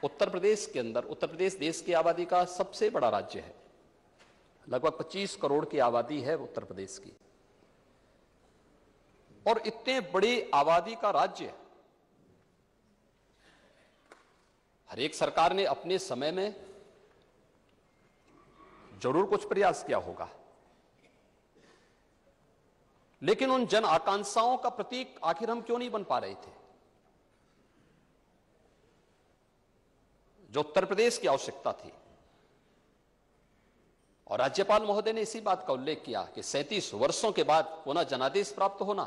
उत्तर प्रदेश के अंदर, उत्तर प्रदेश देश की आबादी का सबसे बड़ा राज्य है। लगभग 25 करोड़ की आबादी है उत्तर प्रदेश की। और इतने बड़ी आबादी का राज्य, हर एक सरकार ने अपने समय में जरूर कुछ प्रयास किया होगा, लेकिन उन जन आकांक्षाओं का प्रतीक आखिर हम क्यों नहीं बन पा रहे थे? जो उत्तर प्रदेश की आवश्यकता थी। और राज्यपाल महोदय ने इसी बात का उल्लेख किया कि 37 वर्षों के बाद पुनः जनादेश प्राप्त होना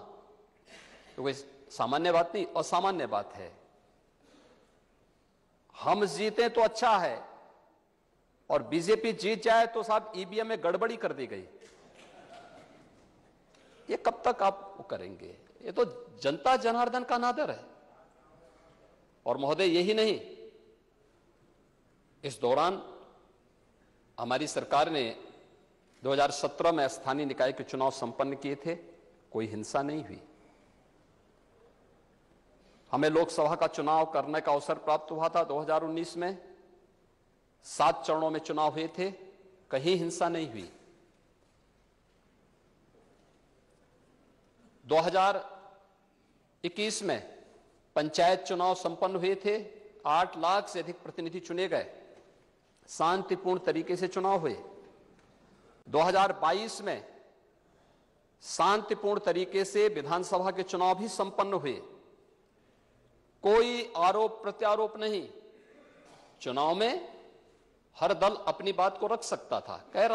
तो कोई सामान्य बात नहीं, असामान्य बात है। हम जीते तो अच्छा है, और बीजेपी जीत जाए तो साहब ईवीएम में गड़बड़ी कर दी गई। ये कब तक आप वो करेंगे? ये तो जनता जनार्दन का अनादर है। और महोदय यही नहीं, इस दौरान हमारी सरकार ने 2017 में स्थानीय निकाय के चुनाव संपन्न किए थे, कोई हिंसा नहीं हुई। हमें लोकसभा का चुनाव करने का अवसर प्राप्त हुआ था 2019 में, 7 चरणों में चुनाव हुए थे, कहीं हिंसा नहीं हुई। 2021 में पंचायत चुनाव संपन्न हुए थे, 8 लाख से अधिक प्रतिनिधि चुने गए, शांतिपूर्ण तरीके से चुनाव हुए। 2022 में शांतिपूर्ण तरीके से विधानसभा के चुनाव भी संपन्न हुए, कोई आरोप प्रत्यारोप नहीं। चुनाव में हर दल अपनी बात को रख सकता था, कह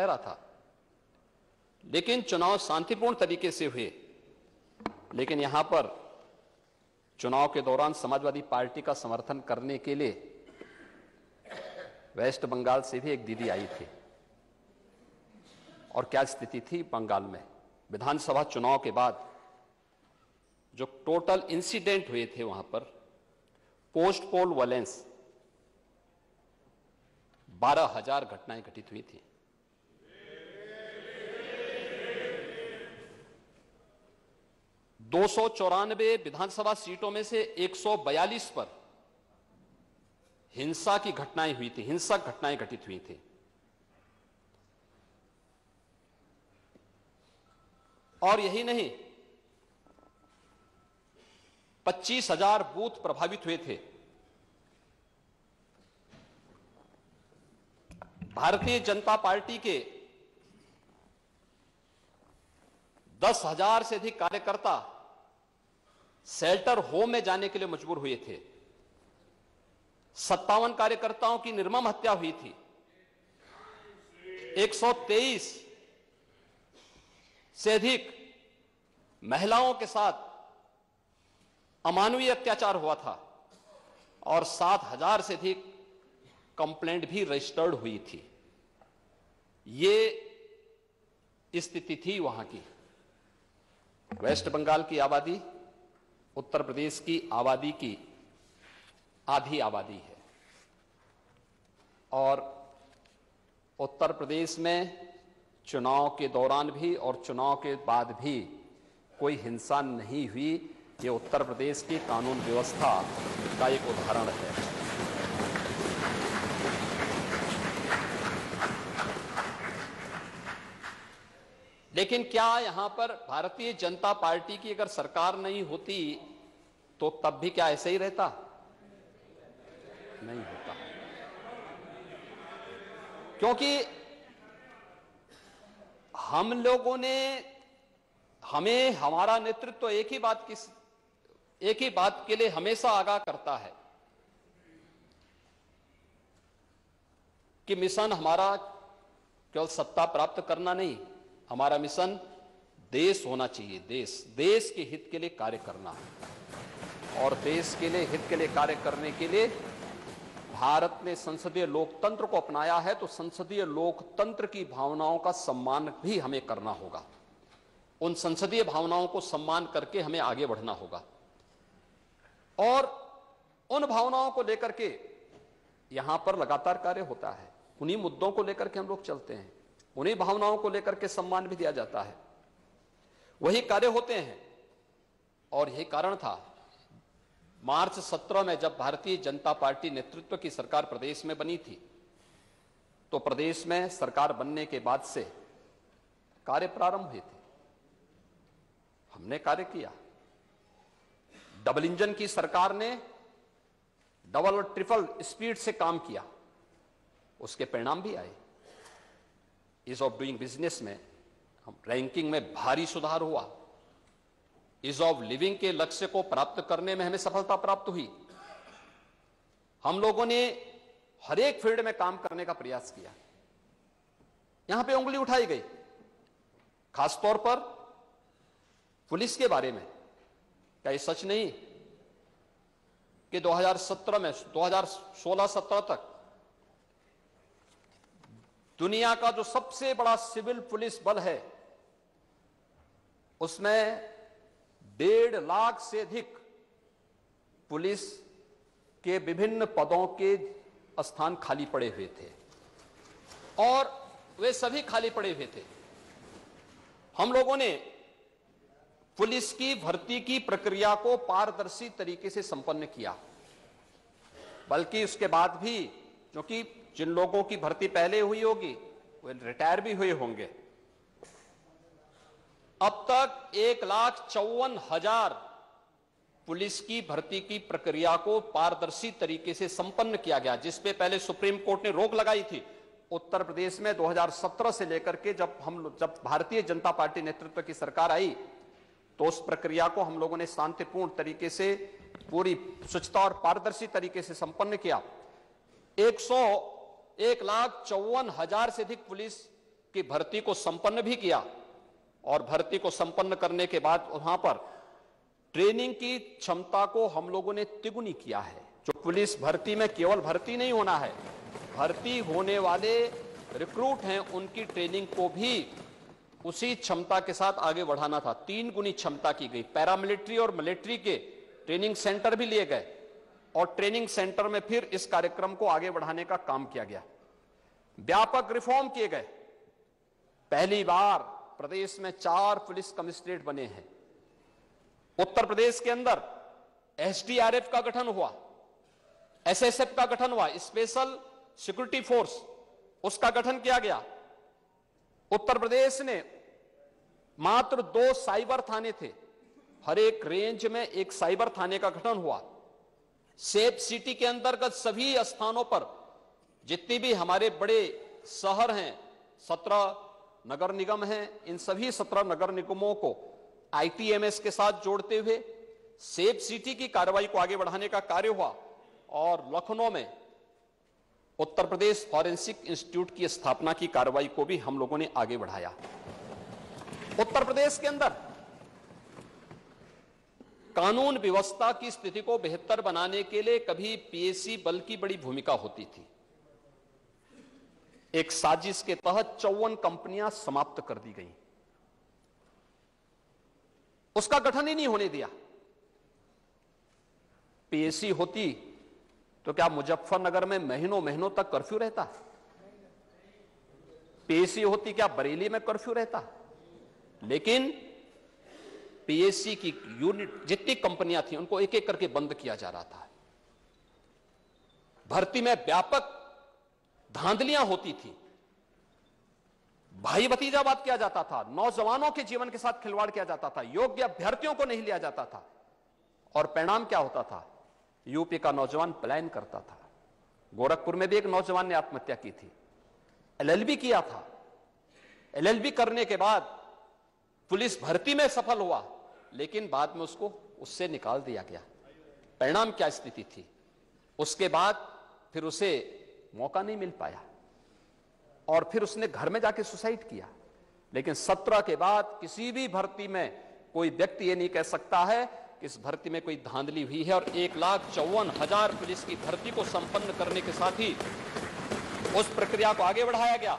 रहा था, लेकिन चुनाव शांतिपूर्ण तरीके से हुए। लेकिन यहां पर चुनाव के दौरान समाजवादी पार्टी का समर्थन करने के लिए वेस्ट बंगाल से भी एक दीदी आई थी। और क्या स्थिति थी बंगाल में? विधानसभा चुनाव के बाद जो टोटल इंसिडेंट हुए थे वहां पर, पोस्ट पोल वायलेंस 12,000 घटनाएं घटित हुई थी। दो 294 विधानसभा सीटों में से 142 पर हिंसा की घटनाएं हुई थी, हिंसक घटनाएं घटित हुई थी। और यही नहीं, 25,000 बूथ प्रभावित हुए थे। भारतीय जनता पार्टी के 10,000 से अधिक कार्यकर्ता शेल्टर होम में जाने के लिए मजबूर हुए थे। 57 कार्यकर्ताओं की निर्मम हत्या हुई थी। 123 से अधिक महिलाओं के साथ अमानवीय अत्याचार हुआ था, और 7,000 से अधिक कंप्लेंट भी रजिस्टर्ड हुई थी। ये स्थिति थी वहां की। वेस्ट बंगाल की आबादी उत्तर प्रदेश की आबादी की आधी आबादी है, और उत्तर प्रदेश में चुनाव के दौरान भी और चुनाव के बाद भी कोई हिंसा नहीं हुई। ये उत्तर प्रदेश की कानून व्यवस्था का एक उदाहरण है। लेकिन क्या यहां पर भारतीय जनता पार्टी की अगर सरकार नहीं होती तो तब भी क्या ऐसे ही रहता? नहीं होता, क्योंकि हम लोगों ने, हमें हमारा नेतृत्व एक ही बात के लिए हमेशा आगाह करता है कि मिशन हमारा केवल सत्ता प्राप्त करना नहीं, हमारा मिशन देश होना चाहिए। देश के हित के लिए कार्य करना, और देश के लिए हित के लिए कार्य करने के लिए भारत ने संसदीय लोकतंत्र को अपनाया है, तो संसदीय लोकतंत्र की भावनाओं का सम्मान भी हमें करना होगा। उन संसदीय भावनाओं को सम्मान करके हमें आगे बढ़ना होगा, और उन भावनाओं को लेकर के यहां पर लगातार कार्य होता है। उन्हीं मुद्दों को लेकर के हम लोग चलते हैं, उन्हीं भावनाओं को लेकर के सम्मान भी दिया जाता है, वही कार्य होते हैं। और यही कारण था मार्च 17 में जब भारतीय जनता पार्टी नेतृत्व की सरकार प्रदेश में बनी थी, तो प्रदेश में सरकार बनने के बाद से कार्य प्रारंभ हुए थे। हमने कार्य किया। डबल इंजन की सरकार ने डबल और ट्रिपल स्पीड से काम किया, उसके परिणाम भी आए। ईज ऑफ डूइंग बिजनेस में हम रैंकिंग में भारी सुधार हुआ। ईज ऑफ लिविंग के लक्ष्य को प्राप्त करने में हमें सफलता प्राप्त हुई। हम लोगों ने हर एक फील्ड में काम करने का प्रयास किया। यहां पे उंगली उठाई गई, खासतौर पर पुलिस के बारे में। क्या ये सच नहीं कि 2016-17 तक दुनिया का जो सबसे बड़ा सिविल पुलिस बल है, उसमें 1.5 लाख से अधिक पुलिस के विभिन्न पदों के स्थान खाली पड़े हुए थे, और वे सभी खाली पड़े हुए थे। हम लोगों ने पुलिस की भर्ती की प्रक्रिया को पारदर्शी तरीके से संपन्न किया। बल्कि उसके बाद भी, क्योंकि जिन लोगों की भर्ती पहले हुई होगी वे रिटायर भी हुए होंगे, अब तक 1,54,000 पुलिस की भर्ती की प्रक्रिया को पारदर्शी तरीके से संपन्न किया गया, जिसपे पहले सुप्रीम कोर्ट ने रोक लगाई थी। उत्तर प्रदेश में 2017 से लेकर के जब भारतीय जनता पार्टी नेतृत्व की सरकार आई, तो उस प्रक्रिया को हम लोगों ने शांतिपूर्ण तरीके से, पूरी स्वच्छता और पारदर्शी तरीके से संपन्न किया। 1,54,000 से अधिक पुलिस की भर्ती को संपन्न भी किया, और भर्ती को संपन्न करने के बाद वहां पर ट्रेनिंग की क्षमता को हम लोगों ने तिगुनी किया है। जो पुलिस भर्ती में केवल भर्ती नहीं होना है, भर्ती होने वाले रिक्रूट हैं, उनकी ट्रेनिंग को भी उसी क्षमता के साथ आगे बढ़ाना था। 3 गुनी क्षमता की गई। पैरामिलिट्री और मिलिट्री के ट्रेनिंग सेंटर भी लिए गए, और ट्रेनिंग सेंटर में फिर इस कार्यक्रम को आगे बढ़ाने का काम किया गया। व्यापक रिफॉर्म किए गए। पहली बार प्रदेश में 4 पुलिस कमिश्नरेट बने हैं। उत्तर प्रदेश के अंदर एसडीआरएफ का गठन हुआ, एसएसएफ का गठन हुआ, स्पेशल सिक्योरिटी फोर्स, उसका गठन किया गया। उत्तर प्रदेश ने मात्र 2 साइबर थाने थे, हर एक रेंज में एक साइबर थाने का गठन हुआ। सेफ सिटी के अंतर्गत सभी स्थानों पर जितनी भी हमारे बड़े शहर हैं, 17 नगर निगम हैं, इन सभी 17 नगर निगमों को आईटीएमएस के साथ जोड़ते हुए सेफ सिटी की कार्रवाई को आगे बढ़ाने का कार्य हुआ। और लखनऊ में उत्तर प्रदेश फॉरेंसिक इंस्टीट्यूट की स्थापना की कार्रवाई को भी हम लोगों ने आगे बढ़ाया। उत्तर प्रदेश के अंदर कानून व्यवस्था की स्थिति को बेहतर बनाने के लिए कभी पीएसी बल की बड़ी भूमिका होती थी। एक साजिश के तहत 54 कंपनियां समाप्त कर दी गई, उसका गठन ही नहीं होने दिया। पीएसी होती तो क्या मुजफ्फरनगर में महीनों महीनों तक कर्फ्यू रहता? पीएसी होती क्या बरेली में कर्फ्यू रहता? लेकिन पीएसी की यूनिट जितनी कंपनियां थी उनको एक एक करके बंद किया जा रहा था। भर्ती में व्यापक धांधलियां होती थी, भाई भतीजावाद किया जाता था, नौजवानों के जीवन के साथ खिलवाड़ किया जाता था, योग्य अभ्यर्थियों को नहीं लिया जाता था। और परिणाम क्या होता था? यूपी का नौजवान पलायन करता था। गोरखपुर में भी एक नौजवान ने आत्महत्या की थी, एलएलबी किया था। एलएलबी करने के बाद पुलिस भर्ती में सफल हुआ, लेकिन बाद में उसको उससे निकाल दिया गया। परिणाम क्या स्थिति थी? उसके बाद फिर उसे मौका नहीं मिल पाया, और फिर उसने घर में जाके सुसाइड किया। लेकिन 17 के बाद किसी भी भर्ती में कोई व्यक्ति ये नहीं कह सकता है कि इस भर्ती में कोई धांधली हुई है। और 1,54,000 पुलिस की भर्ती को संपन्न करने के साथ ही उस प्रक्रिया को आगे बढ़ाया गया।